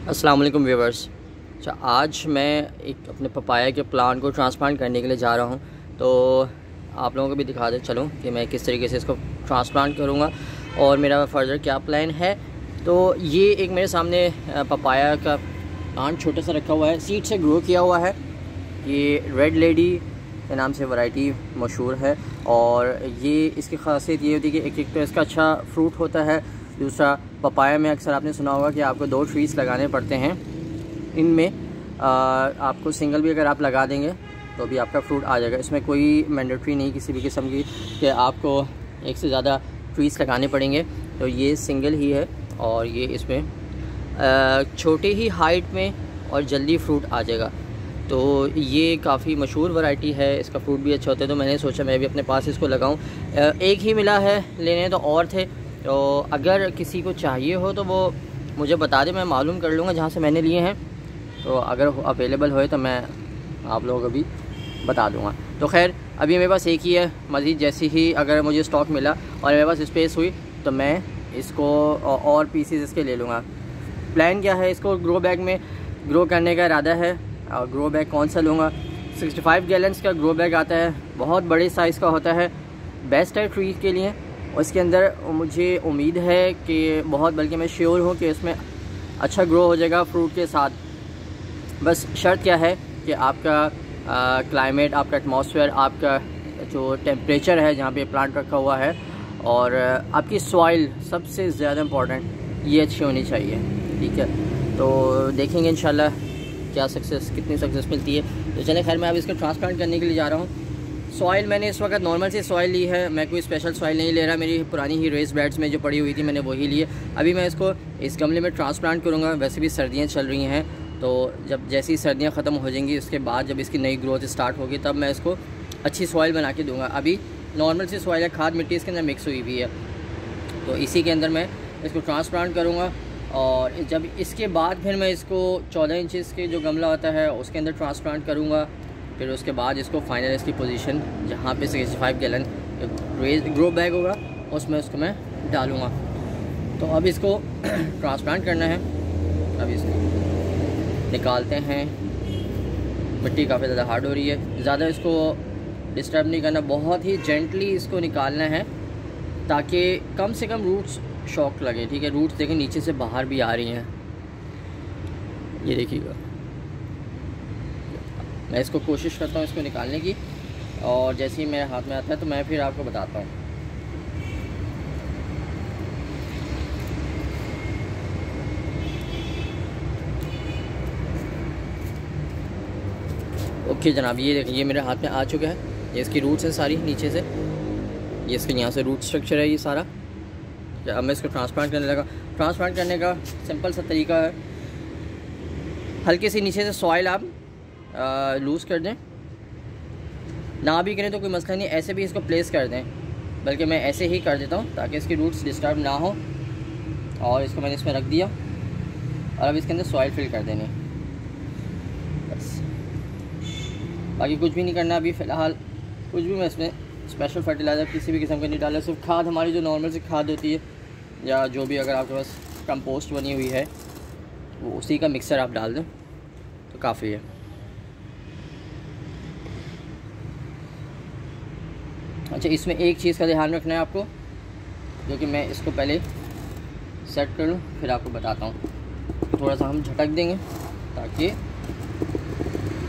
अस्सलाम वालेकुम व्यूअर्स। अच्छा, आज मैं एक अपने पपाया के प्लांट को ट्रांसप्लांट करने के लिए जा रहा हूँ, तो आप लोगों को भी दिखा दे चलूँ कि मैं किस तरीके से इसको ट्रांसप्लांट करूँगा और मेरा फर्दर क्या प्लान है। तो ये एक मेरे सामने पपाया का प्लांट छोटा सा रखा हुआ है, सीड से ग्रो किया हुआ है। ये रेड लेडी के नाम से वैरायटी मशहूर है और ये इसकी खासियत ये होती है कि एक तो इसका अच्छा फ्रूट होता है। दूसरा, पपाया में अक्सर आपने सुना होगा कि आपको 2 ट्रीज़ लगाने पड़ते हैं। इनमें आपको सिंगल भी अगर आप लगा देंगे तो भी आपका फ्रूट आ जाएगा। इसमें कोई मैंडेटरी नहीं किसी भी किस्म की कि आपको एक से ज़्यादा ट्रीज़ लगाने पड़ेंगे। तो ये सिंगल ही है और ये इसमें छोटी ही हाइट में और जल्दी फ्रूट आ जाएगा। तो ये काफ़ी मशहूर वैरायटी है, इसका फ्रूट भी अच्छा होता है। तो मैंने सोचा मैं भी अपने पास इसको लगाऊं। एक ही मिला है, लेने तो और थे। तो अगर किसी को चाहिए हो तो वो मुझे बता दे, मैं मालूम कर लूँगा जहाँ से मैंने लिए हैं। तो अगर अवेलेबल होए तो मैं आप लोगों को भी बता दूँगा। तो खैर, अभी मेरे पास एक ही है। मज़ीद जैसी ही अगर मुझे स्टॉक मिला और मेरे पास स्पेस हुई तो मैं इसको और पीसीज इसके ले लूँगा। प्लान क्या है, इसको ग्रो बैग में ग्रो करने का इरादा है। और ग्रो बैग कौन सा लूँगा, 65 गैलन्स का ग्रो बैग आता है, बहुत बड़े साइज़ का होता है, बेस्ट है ट्री के लिए। और इसके अंदर मुझे उम्मीद है कि बल्कि मैं श्योर हूँ कि इसमें अच्छा ग्रो हो जाएगा फ्रूट के साथ। बस शर्त क्या है कि आपका क्लाइमेट, आपका एटमॉस्फेयर, आपका जो टेम्परेचर है जहाँ पे प्लांट रखा हुआ है, और आपकी सॉइल सबसे ज़्यादा इम्पॉर्टेंट, ये अच्छी होनी चाहिए। ठीक है, तो देखेंगे इंशाल्लाह कितनी सक्सेस मिलती है। तो चले, खैर मैं अब इसको ट्रांसप्लांट करने के लिए जा रहा हूँ। सॉइल मैंने इस वक्त नॉर्मल सी सॉइल ली है, मैं कोई स्पेशल सॉइल नहीं ले रहा। मेरी पुरानी ही रेस बेड्स में जो पड़ी हुई थी मैंने वही ली है। अभी मैं इसको इस गमले में ट्रांसप्लांट करूँगा। वैसे भी सर्दियाँ चल रही हैं, तो जब जैसी सर्दियाँ ख़त्म हो जाएंगी उसके बाद जब इसकी नई ग्रोथ स्टार्ट होगी तब मैं इसको अच्छी सॉइल बना के दूँगा। अभी नॉर्मल सी सॉइल है, खाद मिट्टी इसके अंदर मिक्स हुई हुई है, तो इसी के अंदर मैं इसको ट्रांसप्लांट करूँगा। और जब इसके बाद फिर मैं इसको 14 इंचज़ के जो गमला होता है उसके अंदर ट्रांसप्लांट करूँगा। फिर उसके बाद इसको फाइनल इसकी पोजीशन जहाँ पे 65 गैलन ग्रो बैग होगा उसमें उसको मैं डालूँगा। तो अब इसको ट्रांसप्लांट करना है। अब इसको निकालते हैं। मिट्टी काफ़ी ज़्यादा हार्ड हो रही है, ज़्यादा इसको डिस्टर्ब नहीं करना, बहुत ही जेंटली इसको निकालना है ताकि कम से कम रूट्स शॉक लगे। ठीक है, रूट्स देखें नीचे से बाहर भी आ रही हैं, ये देखिएगा। मैं इसको कोशिश करता हूँ इसको निकालने की, और जैसे ही मेरे हाथ में आता है तो मैं फिर आपको बताता हूँ। ओके जनाब, ये देखिए, ये मेरे हाथ में आ चुका है। ये इसकी रूट्स हैं सारी नीचे से, ये इसके यहाँ से रूट स्ट्रक्चर है ये सारा। अब मैं इसको ट्रांसप्लांट करने लगा। ट्रांसप्लांट करने का सिंपल सा तरीका है, हल्के से नीचे से सॉइल आप लूज़ कर दें। ना भी करें तो कोई मसला नहीं, ऐसे भी इसको प्लेस कर दें, बल्कि मैं ऐसे ही कर देता हूँ ताकि इसकी रूट्स डिस्टर्ब ना हो। और इसको मैंने इसमें रख दिया और अब इसके अंदर सॉइल फिल कर देनी, बस। बाकी कुछ भी नहीं करना अभी फ़िलहाल। कुछ भी मैं इसमें स्पेशल फर्टिलाइज़र किसी भी किस्म का नहीं डाला, सिर्फ खाद, हमारी जो नॉर्मल सी खाद होती है या जो भी अगर आपके पास कंपोस्ट बनी हुई है वो उसी का मिक्सर आप डाल दें तो काफ़ी है। अच्छा, इसमें एक चीज़ का ध्यान रखना है आपको, जो कि मैं इसको पहले सेट कर लूँ फिर आपको बताता हूँ। थोड़ा सा हम झटक देंगे ताकि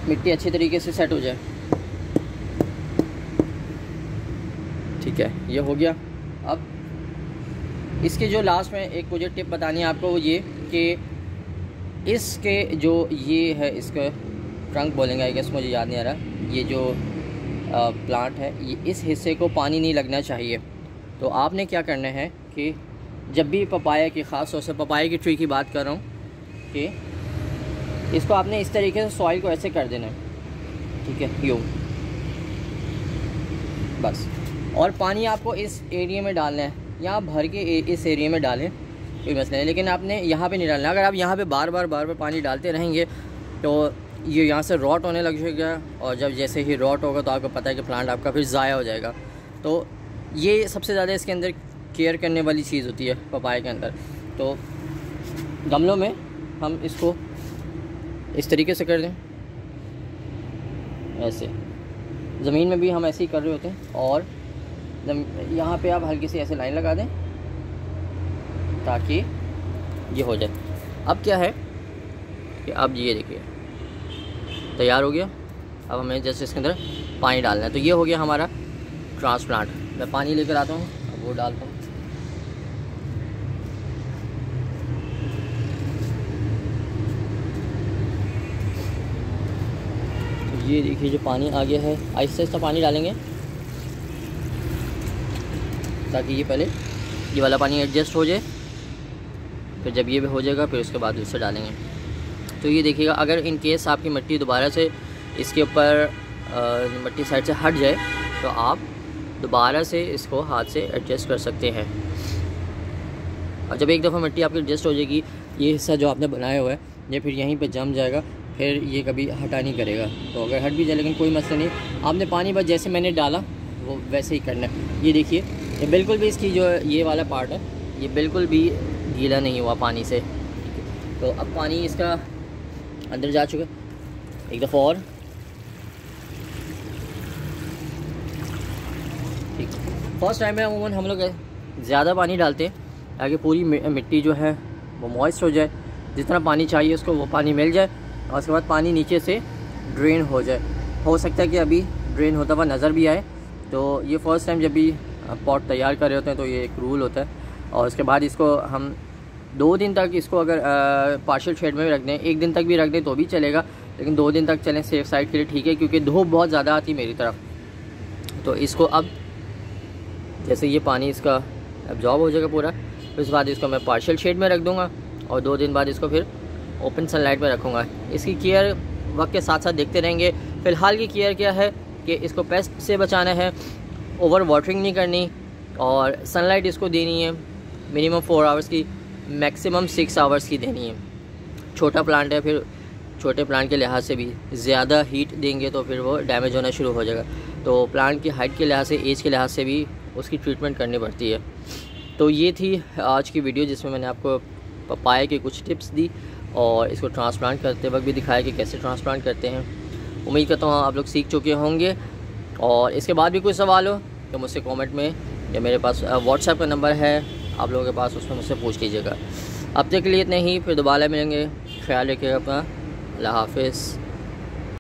मिट्टी अच्छी तरीके से सेट हो जाए। ठीक है, ये हो गया। अब इसके जो लास्ट में एक मुझे टिप बतानी है आपको, वो ये कि इसके जो ये है, इसका ट्रंक बोलेंगे आई गेस, मुझे याद नहीं आ रहा, ये जो प्लांट है, ये इस हिस्से को पानी नहीं लगना चाहिए। तो आपने क्या करना है कि जब भी पपाया की, ख़ास तौर से पपाया की ट्री की बात कर रहा हूँ, कि इसको आपने इस तरीके से सॉइल को ऐसे कर देना है। ठीक है, यूँ बस। और पानी आपको इस एरिया में डालना है, यहाँ भर के इस एरिया में डालें, कोई मसला नहीं, लेकिन आपने यहाँ पे नहीं डालना। अगर आप यहाँ पे बार बार पानी डालते रहेंगे तो ये यहाँ से रॉट होने लग जाएगा, और जब जैसे ही रॉट होगा तो आपको पता है कि प्लांट आपका फिर ज़ाया हो जाएगा। तो ये सबसे ज़्यादा इसके अंदर केयर करने वाली चीज़ होती है पपाया के अंदर। तो गमलों में हम इसको इस तरीके से कर दें, ऐसे ज़मीन में भी हम ऐसे ही कर रहे होते हैं। और यहाँ पे आप हल्की सी ऐसे लाइन लगा दें ताकि ये हो जाए। अब क्या है कि अब ये देखिए तैयार हो गया। अब हमें जैसे इसके अंदर पानी डालना है। तो ये हो गया हमारा ट्रांसप्लांट। मैं पानी लेकर आता हूँ, अब वो डालता हूँ। तो ये देखिए जो पानी आ गया है, आहिस्ता आहिस्ता पानी डालेंगे ताकि ये पहले ये वाला पानी एडजस्ट हो जाए। फिर जब ये भी हो जाएगा फिर उसके बाद दूसरा डालेंगे। तो ये देखिएगा, अगर इन केस आपकी मिट्टी दोबारा से इसके ऊपर मिट्टी साइड से हट जाए तो आप दोबारा से इसको हाथ से एडजस्ट कर सकते हैं। और जब एक दफ़ा मिट्टी आपकी एडजस्ट हो जाएगी, ये हिस्सा जो आपने बनाया हुआ है ये फिर यहीं पे जम जाएगा, फिर ये कभी हटा नहीं करेगा। तो अगर हट भी जाए लेकिन कोई मसला नहीं, आपने पानी बस जैसे मैंने डाला वो वैसे ही करना है। ये देखिए ये बिल्कुल भी इसकी जो ये वाला पार्ट है ये बिल्कुल भी गीला नहीं हुआ पानी से। तो अब पानी इसका अंदर जा चुका है। एक दफ़ा और, ठीक। फर्स्ट टाइम में अमूमन हम लोग ज़्यादा पानी डालते हैं ताकि पूरी मिट्टी जो है वो मॉइस्ट हो जाए, जितना पानी चाहिए उसको वो पानी मिल जाए और उसके बाद पानी नीचे से ड्रेन हो जाए। हो सकता है कि अभी ड्रेन होता हुआ नज़र भी आए। तो ये फ़र्स्ट टाइम जब भी पॉट तैयार कर रहे होते हैं तो ये एक रूल होता है। और उसके बाद इसको हम 2 दिन तक इसको अगर पार्शियल शेड में भी रख दें, 1 दिन तक भी रख दें तो भी चलेगा, लेकिन 2 दिन तक चलें सेफ साइड के लिए, ठीक है, क्योंकि धूप बहुत ज़्यादा आती है मेरी तरफ। तो इसको अब जैसे ये पानी इसका एब्जॉर्ब हो जाएगा पूरा, फिर उसके बाद इसको मैं पार्शियल शेड में रख दूँगा और 2 दिन बाद इसको फिर ओपन सनलाइट में रखूँगा। इसकी केयर वक्त के साथ साथ देखते रहेंगे। फ़िलहाल की केयर क्या है कि इसको पेस्ट से बचाना है, ओवर वाटरिंग नहीं करनी और सनलाइट इसको देनी है मिनिमम 4 आवर्स की, मैक्सिमम 6 आवर्स की देनी है। छोटा प्लांट है, फिर छोटे प्लांट के लिहाज से भी ज़्यादा हीट देंगे तो फिर वो डैमेज होना शुरू हो जाएगा। तो प्लांट की हाइट के लिहाज से, एज के लिहाज से भी उसकी ट्रीटमेंट करनी पड़ती है। तो ये थी आज की वीडियो जिसमें मैंने आपको पपाया की कुछ टिप्स दी और इसको ट्रांसप्लांट करते वक्त भी दिखाया कि कैसे ट्रांसप्लांट करते हैं। उम्मीद करता हूँ आप लोग सीख चुके होंगे। और इसके बाद भी कोई सवाल हो तो मुझसे कमेंट में या मेरे पास व्हाट्सएप का नंबर है आप लोगों के पास, उसमें मुझसे पूछ लीजिएगा। अब तक के लिए इतने ही, फिर दोबारा मिलेंगे। ख्याल रखिएगा अपना। अल्लाह हाफ़िज़।